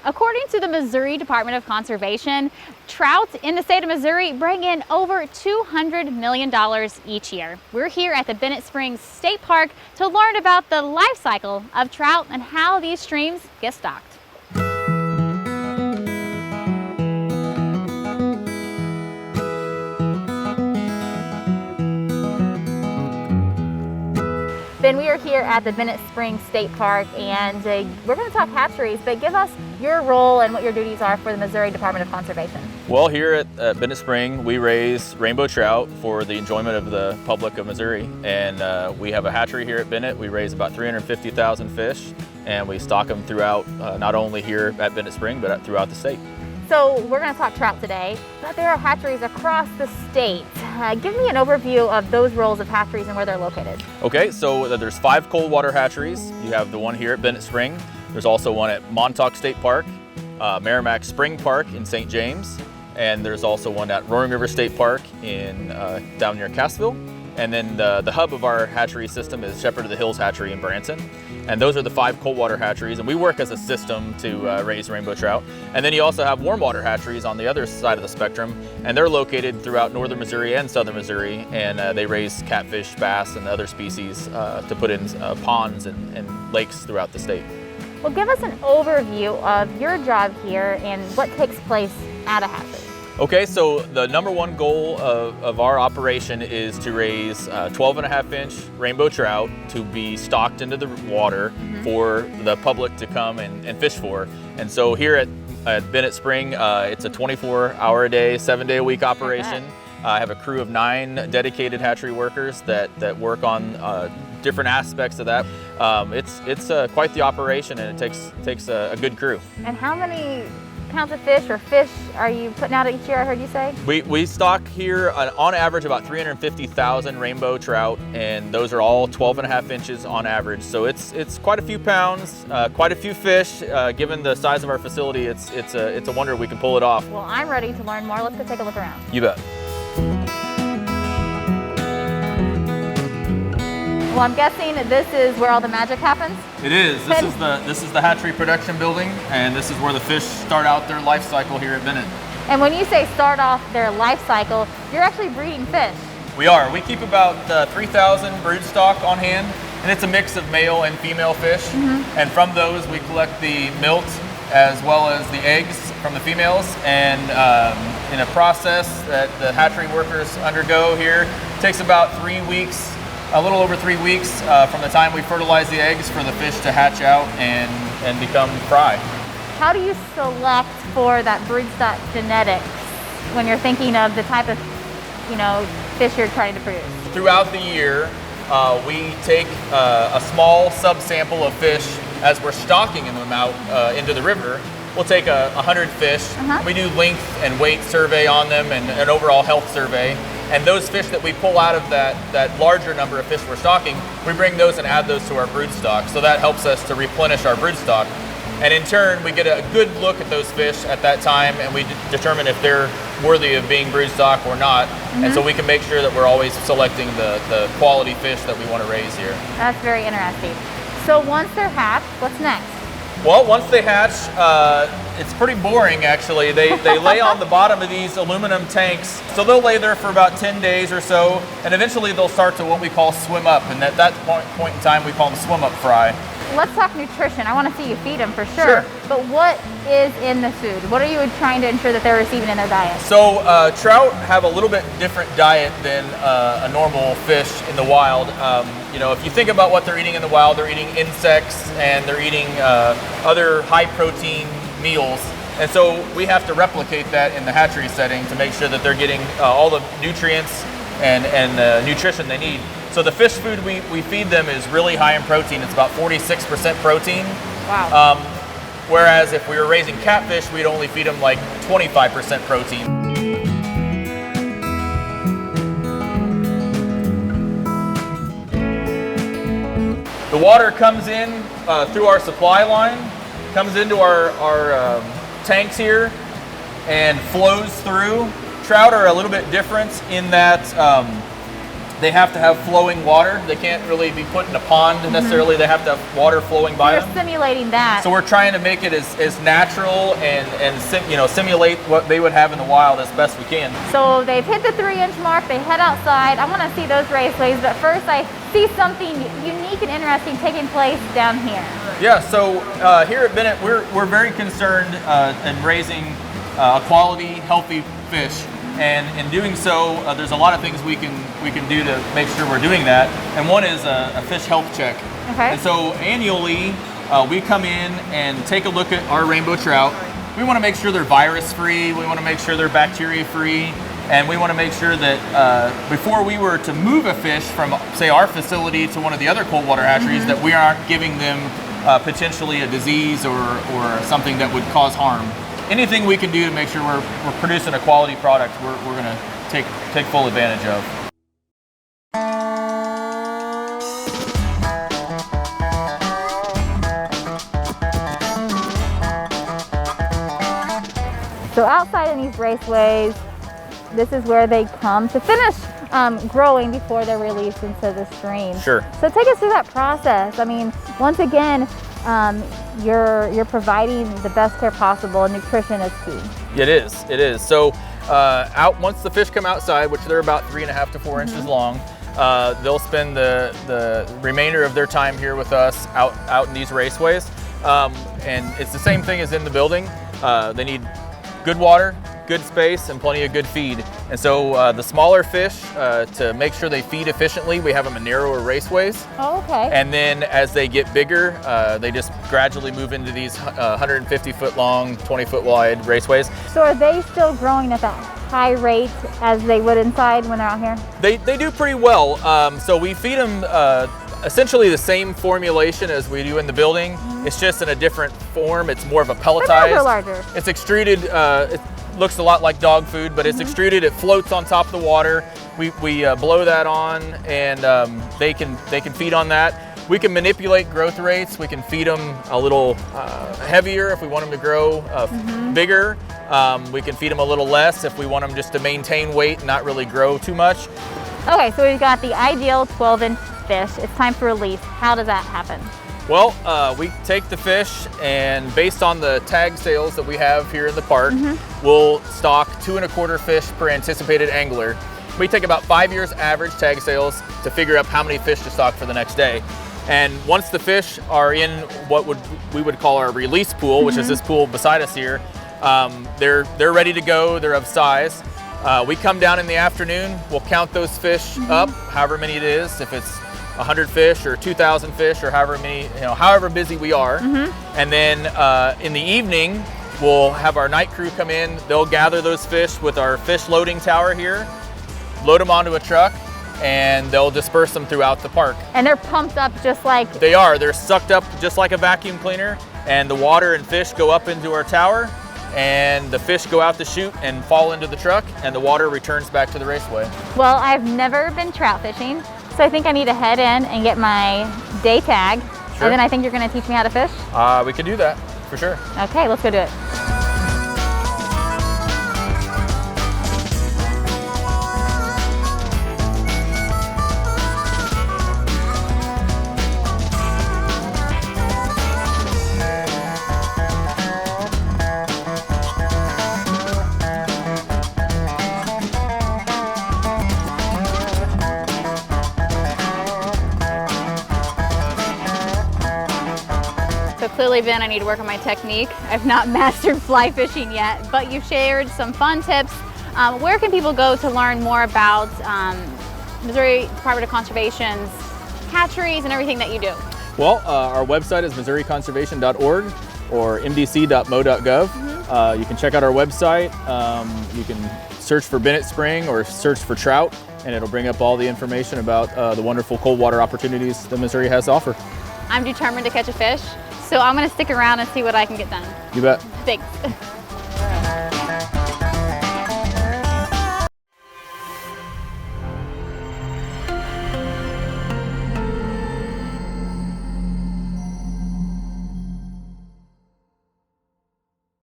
According to the Missouri Department of Conservation, trout in the state of Missouri bring in over $200 million each year. We're here at the Bennett Springs State Park to learn about the life cycle of trout and how these streams get stocked. Ben, we are here at the Bennett Springs State Park, and we're going to talk hatcheries, but give us your role and what your duties are for the Missouri Department of Conservation. Well, here at Bennett Spring, we raise rainbow trout for the enjoyment of the public of Missouri, and we have a hatchery here at Bennett. We raise about 350,000 fish, and we stock them throughout, not only here at Bennett Spring, but throughout the state. So we're going to talk trout today, but there are hatcheries across the state. Give me an overview of those roles of hatcheries and where they're located. Okay, so there's 5 cold water hatcheries. You have the one here at Bennett Spring. There's also one at Montauk State Park, Merrimack Spring Park in St. James, and there's also one at Roaring River State Park in down near Cassville. And then the hub of our hatchery system is Shepherd of the Hills Hatchery in Branson. And those are the 5 cold water hatcheries, and we work as a system to raise rainbow trout. And then you also have warm water hatcheries on the other side of the spectrum, and they're located throughout northern Missouri and southern Missouri, and they raise catfish, bass, and other species to put in ponds and lakes throughout the state. Well, give us an overview of your job here and what takes place at a hatchery. Okay, so the #1 goal of our operation is to raise 12.5-inch rainbow trout to be stocked into the water for the public to come and fish for. And so here at Bennett Spring, it's a 24-hour-a-day, 7-day-a-week operation. I have a crew of 9 dedicated hatchery workers that work on different aspects of that. It's quite the operation, and it takes a good crew. And how many pounds of fish are you putting out each year, I heard you say? We stock here on average about 350,000 rainbow trout, and those are all 12.5 inches on average. So it's quite a few pounds, quite a few fish. Given the size of our facility, it's a wonder we can pull it off. Well, I'm ready to learn more. Let's go take a look around. You bet. Well, I'm guessing this is where all the magic happens? It is. This is the hatchery production building, and this is where the fish start out their life cycle here at Bennett. And when you say start off their life cycle, you're actually breeding fish. We are. We keep about 3,000 brood stock on hand, and it's a mix of male and female fish. And from those, we collect the milt as well as the eggs from the females, and in a process that the hatchery workers undergo here, it takes about 3 weeks. A little over 3 weeks from the time we fertilize the eggs for the fish to hatch out and become fry. How do you select for that broodstock genetics when you're thinking of the type of fish you're trying to produce? Throughout the year, we take a small subsample of fish as we're stocking them out into the river. We'll take 100 fish. We do length and weight survey on them and an overall health survey. And those fish that we pull out of that larger number of fish we're stocking, we bring those and add those to our brood stock. So that helps us to replenish our brood stock. And in turn, we get a good look at those fish at that time, and we determine if they're worthy of being brood stock or not. And so we can make sure that we're always selecting the quality fish that we want to raise here. That's very interesting. So once they're hatched, what's next? Well, once they hatch, it's pretty boring actually. They lay on the bottom of these aluminum tanks. So they'll lay there for about 10 days or so, and eventually they'll start to what we call swim up. And at that point in time, we call them swim up fry. Let's talk nutrition. I want to see you feed them for sure. But what is in the food? What are you trying to ensure that they're receiving in their diet? So trout have a little bit different diet than a normal fish in the wild. If you think about what they're eating in the wild, they're eating insects and they're eating other high protein meals. And so we have to replicate that in the hatchery setting to make sure that they're getting all the nutrients and nutrition they need. So the fish food we feed them is really high in protein. It's about 46% protein. Wow. Whereas if we were raising catfish, we'd only feed them like 25% protein. The water comes in through our supply line, comes into our tanks here, and flows through. Trout are a little bit different in that They have to have flowing water. They can't really be put in a pond necessarily. They have to have water flowing by You're them. simulating that. So we're trying to make it as natural and simulate what they would have in the wild as best we can. So they've hit the 3-inch mark, they head outside. I want to see those raceways, but first I see something unique and interesting taking place down here. Yeah, so here at Bennett, we're very concerned in raising a quality, healthy fish. And in doing so, there's a lot of things we can do to make sure we're doing that. And one is a fish health check. Okay. And so annually, we come in and take a look at our rainbow trout. We want to make sure they're virus-free. We want to make sure they're bacteria-free. And we want to make sure that before we were to move a fish from, say, our facility to one of the other cold water hatcheries, that we aren't giving them potentially a disease or something that would cause harm. Anything we can do to make sure we're producing a quality product, we're going to take full advantage of. So outside in these raceways, this is where they come to finish growing before they're released into the stream. Sure. So take us through that process. I mean, once again, you're providing the best care possible, and nutrition is key. It is. So once the fish come outside, which they're about 3.5 to 4 inches long, they'll spend the remainder of their time here with us out in these raceways. And it's the same thing as in the building. They need good water, good space, and plenty of good feed. And so the smaller fish, to make sure they feed efficiently, we have them in narrower raceways. Oh, okay. And then as they get bigger, they just gradually move into these 150-foot long, 20-foot wide raceways. So are they still growing at that high rate as they would inside when they're out here? They do pretty well. So we feed them essentially the same formulation as we do in the building. It's just in a different form. It's more of a pelletized. They're larger. It's extruded. It looks a lot like dog food, but it's extruded. It floats on top of the water. We blow that on, and they can feed on that. We can manipulate growth rates. We can feed them a little heavier if we want them to grow bigger. We can feed them a little less if we want them just to maintain weight and not really grow too much. Okay, so we've got the ideal 12-inch fish. It's time for release. How does that happen? Well, we take the fish, and based on the tag sales that we have here in the park, we'll stock 2 1/4 fish per anticipated angler. We take about 5 years average tag sales to figure out how many fish to stock for the next day. And once the fish are in what we would call our release pool, which is this pool beside us here, they're ready to go. They're of size. We come down in the afternoon. We'll count those fish up, however many it is. If it's 100 fish or 2,000 fish or however many, however busy we are. And then in the evening, we'll have our night crew come in. They'll gather those fish with our fish loading tower here, load them onto a truck, and they'll disperse them throughout the park. And they're pumped up just like... They are. They're sucked up just like a vacuum cleaner, and the water and fish go up into our tower, and the fish go out the chute and fall into the truck, and the water returns back to the raceway. Well, I've never been trout fishing, so I think I need to head in and get my day tag. Sure. And then I think you're going to teach me how to fish? We can do that, for sure. Okay, let's go do it. Clearly, Ben, I need to work on my technique. I've not mastered fly fishing yet, but you've shared some fun tips. Where can people go to learn more about Missouri Department of Conservation's hatcheries and everything that you do? Well, our website is missouriconservation.org or mdc.mo.gov. You can check out our website. You can search for Bennett Spring or search for trout, and it'll bring up all the information about the wonderful cold water opportunities that Missouri has to offer. I'm determined to catch a fish, so I'm going to stick around and see what I can get done. You bet. Thanks.